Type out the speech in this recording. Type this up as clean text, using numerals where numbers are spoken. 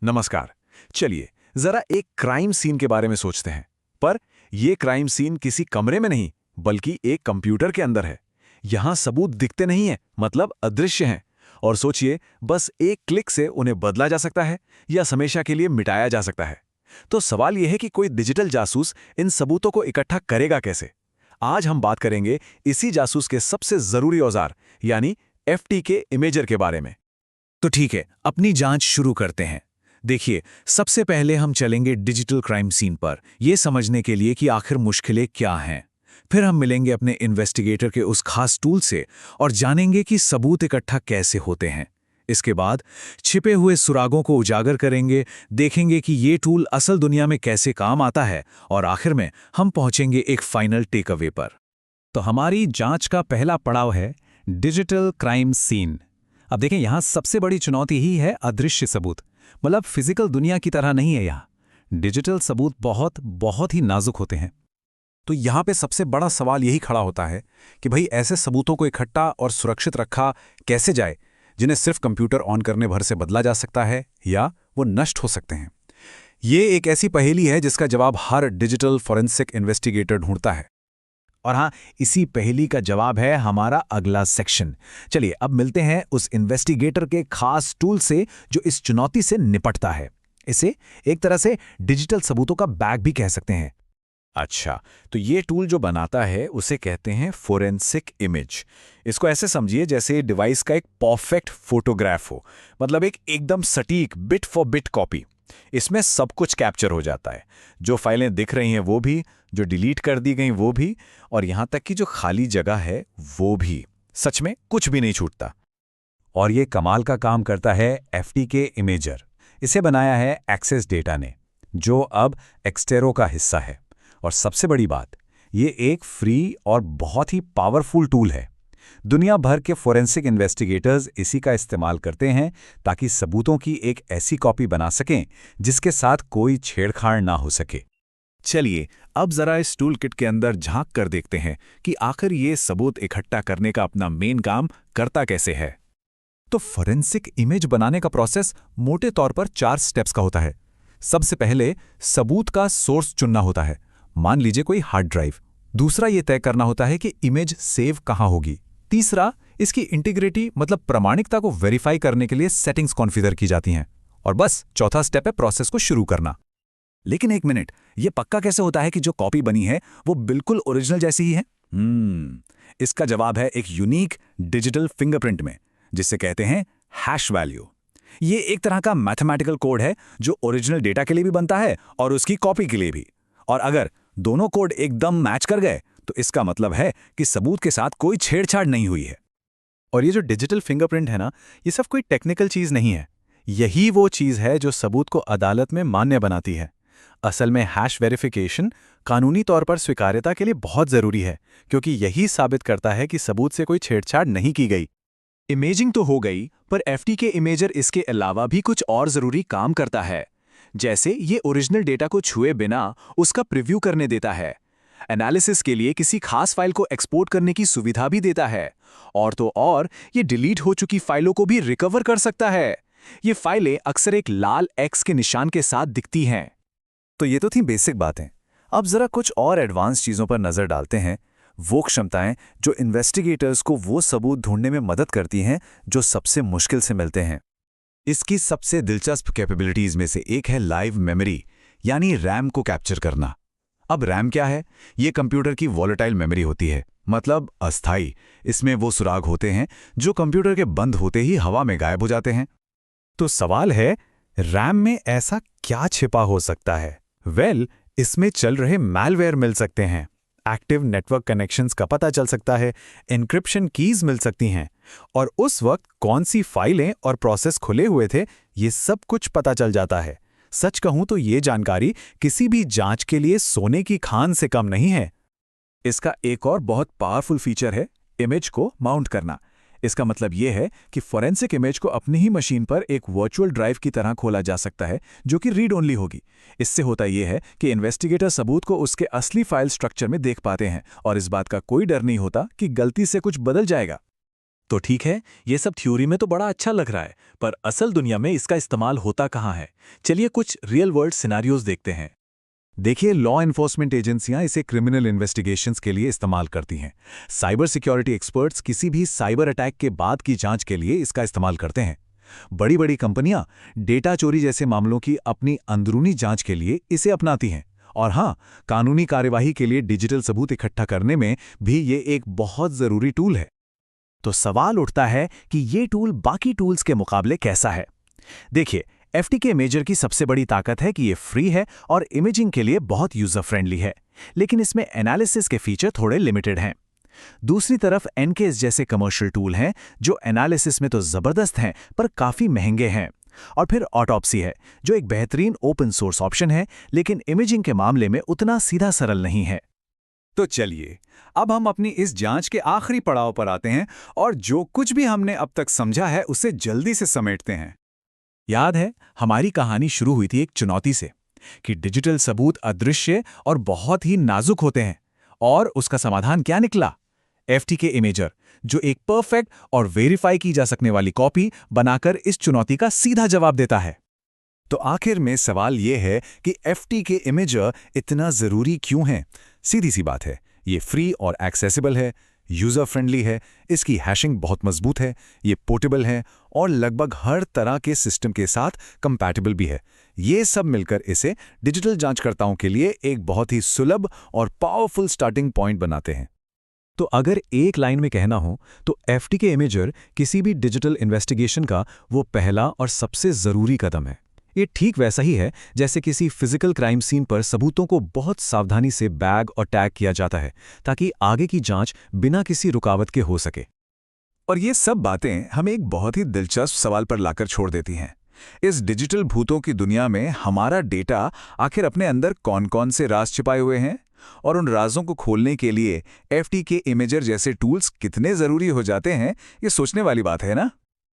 नमस्कार। चलिए जरा एक क्राइम सीन के बारे में सोचते हैं। पर यह क्राइम सीन किसी कमरे में नहीं बल्कि एक कंप्यूटर के अंदर है। यहां सबूत दिखते नहीं है, मतलब अदृश्य हैं। और सोचिए, बस एक क्लिक से उन्हें बदला जा सकता है या हमेशा के लिए मिटाया जा सकता है। तो सवाल यह है कि कोई डिजिटल जासूस इन सबूतों को इकट्ठा करेगा कैसे। आज हम बात करेंगे इसी जासूस के सबसे जरूरी औजार यानी FTK इमेजर के बारे में। तो ठीक है, अपनी जांच शुरू करते हैं। देखिए, सबसे पहले हम चलेंगे डिजिटल क्राइम सीन पर, यह समझने के लिए कि आखिर मुश्किलें क्या हैं। फिर हम मिलेंगे अपने इन्वेस्टिगेटर के उस खास टूल से और जानेंगे कि सबूत इकट्ठा कैसे होते हैं। इसके बाद छिपे हुए सुरागों को उजागर करेंगे, देखेंगे कि ये टूल असल दुनिया में कैसे काम आता है, और आखिर में हम पहुंचेंगे एक फाइनल टेक अवे पर। तो हमारी जांच का पहला पड़ाव है डिजिटल क्राइम सीन। अब देखें, यहां सबसे बड़ी चुनौती ही है अदृश्य सबूत। मतलब फिजिकल दुनिया की तरह नहीं है। यहां डिजिटल सबूत बहुत बहुत ही नाजुक होते हैं। तो यहाँ पे सबसे बड़ा सवाल यही खड़ा होता है कि भाई ऐसे सबूतों को इकट्ठा और सुरक्षित रखा कैसे जाए जिन्हें सिर्फ कंप्यूटर ऑन करने भर से बदला जा सकता है या वो नष्ट हो सकते हैं। ये एक ऐसी पहेली है जिसका जवाब हर डिजिटल फॉरेंसिक इन्वेस्टिगेटर ढूंढता है। और हाँ, इसी पहेली का जवाब है हमारा अगला सेक्शन। चलिए अब मिलते हैं उस इन्वेस्टिगेटर के खास टूल से जो इस चुनौती से निपटता है। इसे एक तरह से डिजिटल सबूतों का बैग भी कह सकते हैं। अच्छा, तो ये टूल जो बनाता है उसे कहते हैं फोरेंसिक इमेज। इसको ऐसे समझिए जैसे डिवाइस का एक परफेक्ट फोटोग्राफ हो, मतलब एक एकदम सटीक बिट फॉर बिट कॉपी। इसमें सब कुछ कैप्चर हो जाता है, जो फाइलें दिख रही हैं वो भी, जो डिलीट कर दी गई वो भी, और यहां तक कि जो खाली जगह है वो भी। सच में कुछ भी नहीं छूटता। और ये कमाल का काम करता है FTK इमेजर। इसे बनाया है एक्सेस डेटा ने, जो अब एक्सटेरो का हिस्सा है। और सबसे बड़ी बात, ये एक फ्री और बहुत ही पावरफुल टूल है। दुनिया भर के फोरेंसिक इन्वेस्टिगेटर्स इसी का इस्तेमाल करते हैं ताकि सबूतों की एक ऐसी कॉपी बना सकें जिसके साथ कोई छेड़छाड़ ना हो सके। चलिए अब जरा इस टूल किट के अंदर झांक कर देखते हैं कि आखिर ये सबूत इकट्ठा करने का अपना मेन काम करता कैसे है। तो फोरेंसिक इमेज बनाने का प्रोसेस मोटे तौर पर 4 स्टेप्स का होता है। सबसे पहले सबूत का सोर्स चुनना होता है, मान लीजिए कोई हार्ड ड्राइव। दूसरा ये तय करना होता है कि इमेज सेव कहां होगी। तीसरा, इसकी इंटीग्रिटी मतलब प्रामाणिकता को वेरीफाई करने के लिए सेटिंग्स कॉन्फ़िगर की जाती हैं। और बस चौथा स्टेप है प्रोसेस को शुरू करना। लेकिन एक मिनट, ये पक्का कैसे होता है कि जो कॉपी बनी है वो बिल्कुल ओरिजिनल जैसी ही है? इसका जवाब है एक यूनिक डिजिटल फिंगरप्रिंट में, जिसे कहते हैं हैश वैल्यू। ये एक तरह का मैथमेटिकल कोड है जो ओरिजिनल डेटा के लिए भी बनता है और उसकी कॉपी के लिए भी। और अगर दोनों कोड एकदम मैच कर गए तो इसका मतलब है कि सबूत के साथ कोई छेड़छाड़ नहीं हुई है। और ये जो डिजिटल फिंगरप्रिंट है ना, ये सब कोई टेक्निकल चीज नहीं है। यही वो चीज है जो सबूत को अदालत में मान्य बनाती है। असल में हैश वेरिफिकेशन कानूनी तौर पर स्वीकार्यता के लिए बहुत जरूरी है, क्योंकि यही साबित करता है कि सबूत से कोई छेड़छाड़ नहीं की गई। इमेजिंग तो हो गई, पर FTK इमेजर इसके अलावा भी कुछ और जरूरी काम करता है। जैसे ये ओरिजिनल डेटा को छुए बिना उसका प्रीव्यू करने देता है। एनालिसिस के लिए किसी खास फाइल को एक्सपोर्ट करने की सुविधा भी देता है। और तो और ये डिलीट हो चुकी फाइलों को भी रिकवर कर सकता है। ये फाइलें अक्सर एक लाल X के निशान के साथ दिखती हैं। तो ये तो थी बेसिक बातें। अब जरा कुछ और एडवांस चीजों पर नजर डालते हैं। वो क्षमताएं जो इन्वेस्टिगेटर्स को वो सबूत ढूंढने में मदद करती हैं जो सबसे मुश्किल से मिलते हैं। इसकी सबसे दिलचस्प कैपेबिलिटीज में से एक है लाइव मेमोरी, यानी रैम को कैप्चर करना। अब रैम क्या है? ये कंप्यूटर की वॉलेटाइल मेमोरी होती है, मतलब अस्थाई। इसमें वो सुराग होते हैं जो कंप्यूटर के बंद होते ही हवा में गायब हो जाते हैं। तो सवाल है, रैम में ऐसा क्या छिपा हो सकता है? इसमें चल रहे मैलवेयर मिल सकते हैं, एक्टिव नेटवर्क कनेक्शंस का पता चल सकता है, एन्क्रिप्शन कीज मिल सकती हैं, और उस वक्त कौन सी फाइलें और प्रोसेस खुले हुए थे, ये सब कुछ पता चल जाता है। सच कहूं तो ये जानकारी किसी भी जांच के लिए सोने की खान से कम नहीं है। इसका एक और बहुत पावरफुल फीचर है इमेज को माउंट करना। इसका मतलब यह है कि फोरेंसिक इमेज को अपनी ही मशीन पर एक वर्चुअल ड्राइव की तरह खोला जा सकता है, जो कि रीड ओनली होगी। इससे होता यह है कि इन्वेस्टिगेटर सबूत को उसके असली फाइल स्ट्रक्चर में देख पाते हैं और इस बात का कोई डर नहीं होता कि गलती से कुछ बदल जाएगा। तो ठीक है, ये सब थ्योरी में तो बड़ा अच्छा लग रहा है, पर असल दुनिया में इसका इस्तेमाल होता कहाँ है? चलिए कुछ रियल वर्ल्ड सिनारियोज देखते हैं। देखिए, लॉ एनफोर्समेंट एजेंसियां इसे क्रिमिनल इन्वेस्टिगेशंस के लिए इस्तेमाल करती हैं। साइबर सिक्योरिटी एक्सपर्ट्स किसी भी साइबर अटैक के बाद की जांच के लिए इसका इस्तेमाल करते हैं। बड़ी बड़ी कंपनियां डेटा चोरी जैसे मामलों की अपनी अंदरूनी जांच के लिए इसे अपनाती हैं। और हाँ, कानूनी कार्यवाही के लिए डिजिटल सबूत इकट्ठा करने में भी ये एक बहुत ज़रूरी टूल है। तो सवाल उठता है कि ये टूल बाकी टूल्स के मुकाबले कैसा है। देखिए, FTK इमेजर की सबसे बड़ी ताकत है कि ये फ्री है और इमेजिंग के लिए बहुत यूजर फ्रेंडली है, लेकिन इसमें एनालिसिस के फीचर थोड़े लिमिटेड हैं। दूसरी तरफ एनकेस जैसे कमर्शियल टूल हैं जो एनालिसिस में तो जबरदस्त हैं पर काफी महंगे हैं। और फिर ऑटोप्सी है, जो एक बेहतरीन ओपन सोर्स ऑप्शन है, लेकिन इमेजिंग के मामले में उतना सीधा सरल नहीं है। तो चलिए, अब हम अपनी इस जांच के आखिरी पड़ाव पर आते हैं और जो कुछ भी हमने अब तक समझा है उसे जल्दी से समेटते हैं। याद है, हमारी कहानी शुरू हुई थी एक चुनौती से कि डिजिटल सबूत अदृश्य और बहुत ही नाजुक होते हैं, और उसका समाधान क्या निकला? FTK इमेजर, जो एक परफेक्ट और वेरीफाई की जा सकने वाली कॉपी बनाकर इस चुनौती का सीधा जवाब देता है। तो आखिर में सवाल यह है कि FTK इमेजर इतना ज़रूरी क्यों है? सीधी सी बात है, ये फ्री और एक्सेसिबल है, यूज़र फ्रेंडली है, इसकी हैशिंग बहुत मजबूत है, ये पोर्टेबल है और लगभग हर तरह के सिस्टम के साथ कंपैटिबल भी है। ये सब मिलकर इसे डिजिटल जांचकर्ताओं के लिए एक बहुत ही सुलभ और पावरफुल स्टार्टिंग पॉइंट बनाते हैं। तो अगर एक लाइन में कहना हो तो FTK इमेजर किसी भी डिजिटल इन्वेस्टिगेशन का वो पहला और सबसे ज़रूरी कदम है। ये ठीक वैसा ही है जैसे किसी फिजिकल क्राइम सीन पर सबूतों को बहुत सावधानी से बैग और टैग किया जाता है ताकि आगे की जांच बिना किसी रुकावट के हो सके। और ये सब बातें हमें एक बहुत ही दिलचस्प सवाल पर लाकर छोड़ देती हैं। इस डिजिटल भूतों की दुनिया में हमारा डेटा आखिर अपने अंदर कौन-कौन से राज छिपाए हुए हैं? और उन राजों को खोलने के लिए FTK इमेजर जैसे टूल्स कितने ज़रूरी हो जाते हैं, ये सोचने वाली बात है ना?